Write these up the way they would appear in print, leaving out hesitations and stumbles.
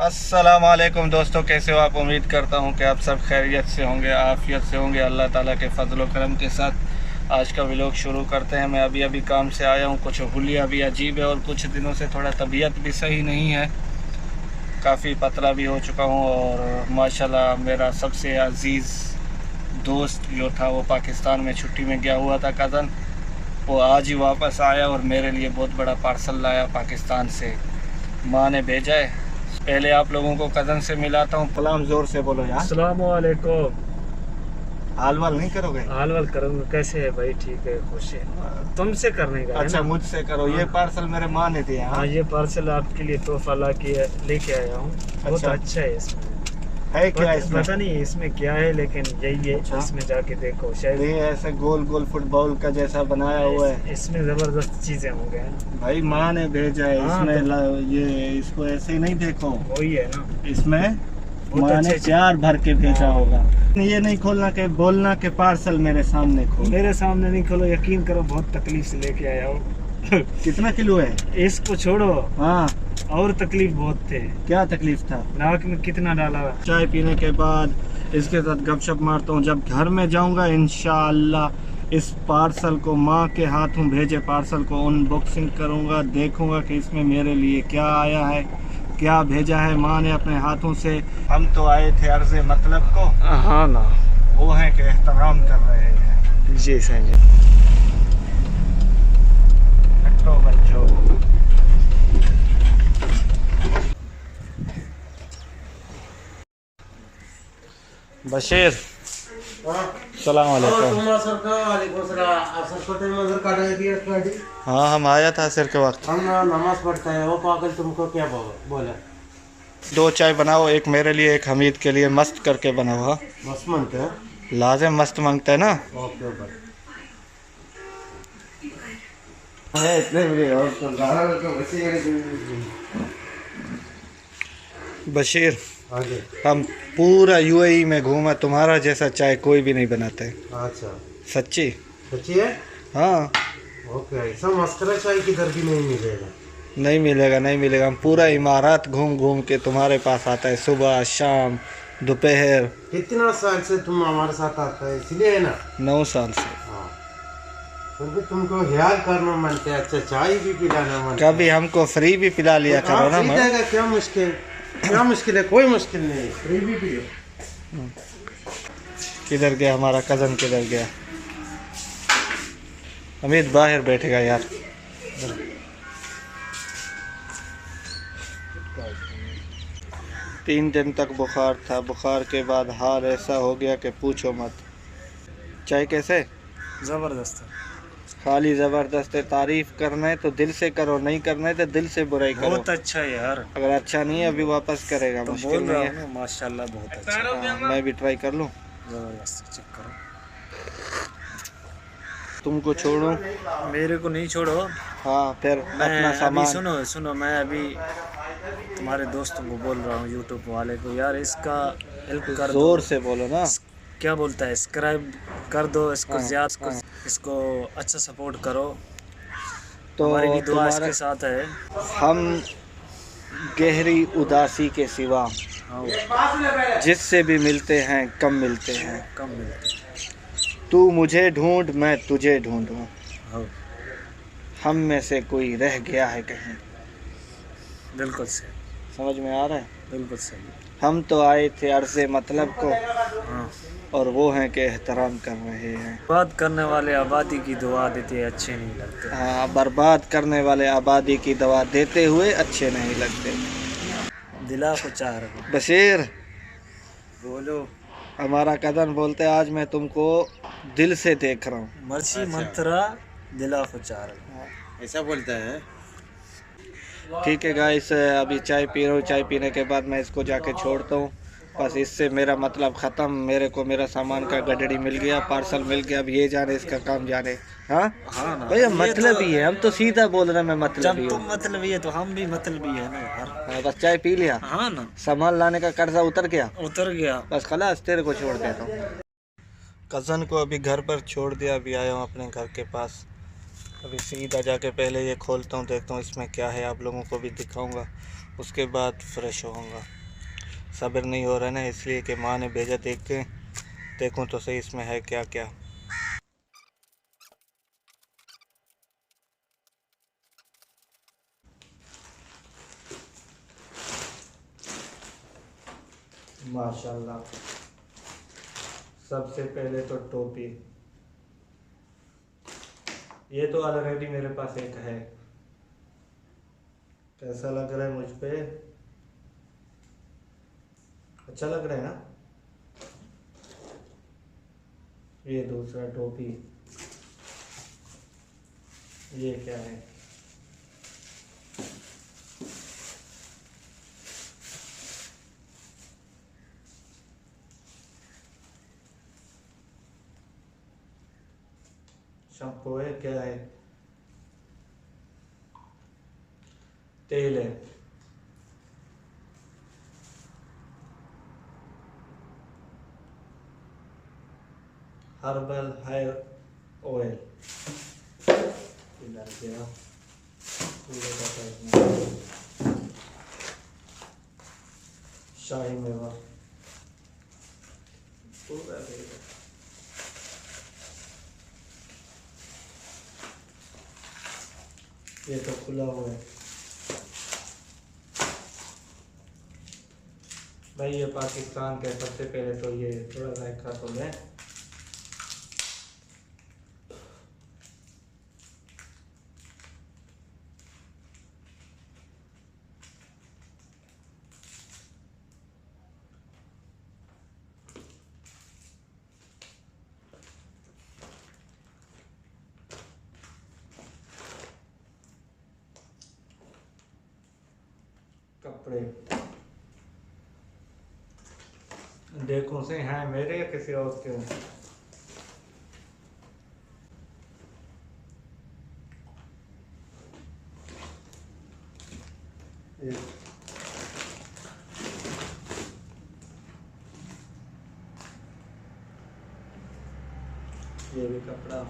अस्सलाम वालेकुम दोस्तों, कैसे हो आप। उम्मीद करता हूं कि आप सब खैरियत से होंगे, आफियत से होंगे। अल्लाह ताला के फजल व करम के साथ आज का व्लॉग शुरू करते हैं। मैं अभी काम से आया हूं, कुछ हुलिया भी अजीब है और कुछ दिनों से थोड़ा तबीयत भी सही नहीं है, काफ़ी पतला भी हो चुका हूं। और माशाल्लाह मेरा सबसे अजीज़ दोस्त जो था वो पाकिस्तान में छुट्टी में गया हुआ था, कज़न, वो आज ही वापस आया और मेरे लिए बहुत बड़ा पार्सल लाया पाकिस्तान से, माँ ने भेजा है। पहले आप लोगों को कज़न से मिलाता हूँ। सलाम जोर से बोलो यार। अस्सलाम वालेकुम। हाल वाल नहीं करोगे? हाल वाल करूँगा। कैसे है भाई? ठीक है, खुश है। तुमसे करने का अच्छा, मुझसे करो। ये पार्सल मेरे माँ ने दिया। हाँ, ये पार्सल आपके लिए तोहफा लेके आया हूँ। बहुत अच्छा है। इसमें है क्या? इसमें पता नहीं इसमें क्या है, लेकिन यही है। अच्छा? इसमें जाके देखो, शायद ये ऐसे गोल गोल फुटबॉल का जैसा बनाया हुआ है। इसमें जबरदस्त चीजें होंगे भाई, माँ ने भेजा है। हाँ, इसमें ये इसको ऐसे ही नहीं देखो, वही है ना, इसमें माँ ने प्यार भर के भेजा होगा। ये नहीं खोलना के बोलना के पार्सल मेरे सामने खोलो। मेरे सामने नहीं खोलो, यकीन करो बहुत तकलीफ से लेके आया हूँ। कितना किलो है? इसको छोड़ो, हाँ, और तकलीफ बहुत थे। क्या तकलीफ था? नाक में कितना डाला। चाय पीने के बाद इसके साथ गपशप मारता हूँ। जब घर में जाऊंगा इंशाअल्लाह इस पार्सल को, माँ के हाथों भेजे पार्सल को अनबॉक्सिंग करूंगा, देखूंगा कि इसमें मेरे लिए क्या आया है, क्या भेजा है माँ ने अपने हाथों से। हम तो आए थे अर्ज़े मतलब को, हाँ ना, वो है कि एहतराम कर रहे हैं। जी सही। हटो बच्चों। बशीर, सलाम वालेकुम। हाँ, हम आया था सर के वक्त। हम नमाज पढ़ता है वो पागल, तुमको क्या बोला? 2 चाय बनाओ, एक मेरे लिए एक हमीद के लिए, मस्त करके बनाओ। हाँ, मस्त मानते हैं। लाजिम मस्त मांगता है ना। ओके भाई। है इतने बड़े और तो बशीर, आगे। हम पूरा यूएई में घूमा, तुम्हारा जैसा चाय कोई भी नहीं बनाते। अच्छा, सच्ची? सच्ची है? हाँ। ओके, ऐसा मस्करा चाय किधर भी नहीं मिलेगा। नहीं मिलेगा, नहीं मिलेगा। हम पूरा इमारत घूम घूम के तुम्हारे पास आता है, सुबह शाम दोपहर। कितना साल से तुम हमारे साथ आता है, इसलिए है ना। 9 साल से। हाँ, फिर भी तुमको ख्याल करना मानते हैं, अच्छा चाय भी पिलाना मानते हैं। कभी हमको फ्री भी पिला लिया करो ना। मैं क्या मुश्किल, क्या मुश्किल है? कोई मुश्किल नहीं है, फ्री भी पियो। किधर गया हमारा कज़न? किधर गया? अमित बाहर बैठेगा यार। 3 दिन तक बुखार था, बुखार के बाद हाल ऐसा हो गया कि पूछो मत। चाय कैसे? जबरदस्त है। खाली ज़बरदस्त है। तारीफ़ करना है तो दिल से करो, नहीं करना है तो दिल से बुराई करो। बहुत अच्छा है यार। अगर अच्छा नहीं है अभी वापस करेगा, तो मुश्किल बोल नहीं रहा है। हूँ, माशाल्लाह बहुत अच्छा है। हाँ, मैं भी ट्राई कर लूँ। जबरदस्त, चेक करो। तुमको छोड़ो? मेरे को नहीं छोड़ो। हाँ, फिर मैं अपना अभी सामान। सुनो, मैं अभी तुम्हारे दोस्तों को बोल रहा हूँ, यूट्यूब वाले को, यार इसका हेल्प कर दो। जोर से बोलो ना। क्या बोलता है, सब्सक्राइब कर दो इसको, हाँ, ज्यादा हाँ। इसको अच्छा सपोर्ट करो। तो हमारी भी दुआ तुम्हारे इसके साथ है। हम गहरी उदासी के सिवा हाँ, जिससे भी मिलते हैं कम मिलते हैं। कम मिलते। तू मुझे ढूंढ, मैं तुझे ढूंढूं, हाँ, हम में से कोई रह गया है कहीं। बिल्कुल सही। समझ में आ रहा है? बिल्कुल सही। हम तो आए थे अर्ज़े मतलब को, हाँ, और वो हैं कि एहतराम कर रहे हैं। बात करने वाले आबादी की दुआ देते हैं, अच्छे नहीं लगते। हाँ, बर्बाद करने वाले आबादी की दवा देते हुए अच्छे नहीं लगते। दिला को चाह रहा। बशीर, बोलो। हमारा कज़न बोलते आज मैं तुमको दिल से देख रहा हूँ। मर्ची मंत्रा दिला को चाह रहा। ऐसा बोलता है। ठीक है गाइस, अभी चाय पी रहा हूँ। चाय पीने के बाद मैं इसको जाके छोड़ता हूँ। बस इससे मेरा मतलब ख़त्म। मेरे को मेरा सामान का गडड़ी मिल गया, पार्सल मिल गया। अब ये जाने इसका काम जाने। हाँ हाँ ना, भैया, मतलब ही है। हम तो सीधा बोल रहे हैं, मैं मतलब जब ही तुम हूँ। मतलब ये तो हम भी मतलब ही है ना यार। हाँ, बस चाय पी लिया, हाँ ना, सामान लाने का कर्जा उतर गया, उतर गया। बस खलास तेरे को छोड़ देता हूँ। कज़न को अभी घर पर छोड़ दिया, अभी आया हूँ अपने घर के पास। अभी सीधा जाके पहले ये खोलता हूँ, देखता हूँ इसमें क्या है, आप लोगों को भी दिखाऊंगा, उसके बाद फ्रेश होऊंगा। सब्र नहीं हो रहा ना, इसलिए कि माँ ने भेजा, देख के देखूँ तो सही इसमें है क्या क्या। माशाल्लाह, सबसे पहले तो टोपी, ये तो ऑलरेडी मेरे पास एक है। कैसा लग रहा है मुझ पे? अच्छा लग रहा है ना? ये दूसरा टोपी, ये क्या है? शैम्पू है, क्या है? तेल है। हर्बल हेयर ऑयल, डाल दिया पूरे का पैक। शाही मेवा पूरा देगा। ये तो खुला हुआ है भाई, ये पाकिस्तान के। सबसे पहले तो ये थोड़ा जायका तो लें। कपड़े देखो से हैं मेरे या किसी और के? ये भी कपड़ा।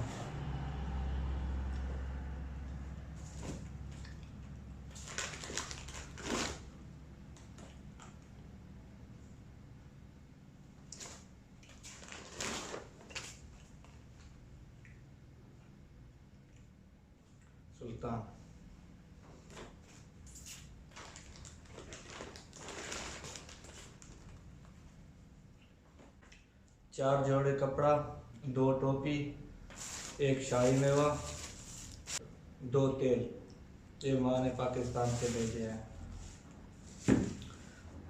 सुल्तान, चार जोड़े कपड़ा, 2 टोपी, 1 शाही मेवा, 2 तेल। ये माँ ने पाकिस्तान से भेजे हैं।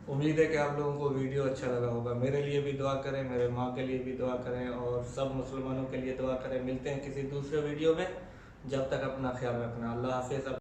उम्मीद है कि आप लोगों को वीडियो अच्छा लगा होगा। मेरे लिए भी दुआ करें, मेरे माँ के लिए भी दुआ करें और सब मुसलमानों के लिए दुआ करें। मिलते हैं किसी दूसरे वीडियो में, जब तक अपना ख्याल रखना। अल्लाह हाफिज़।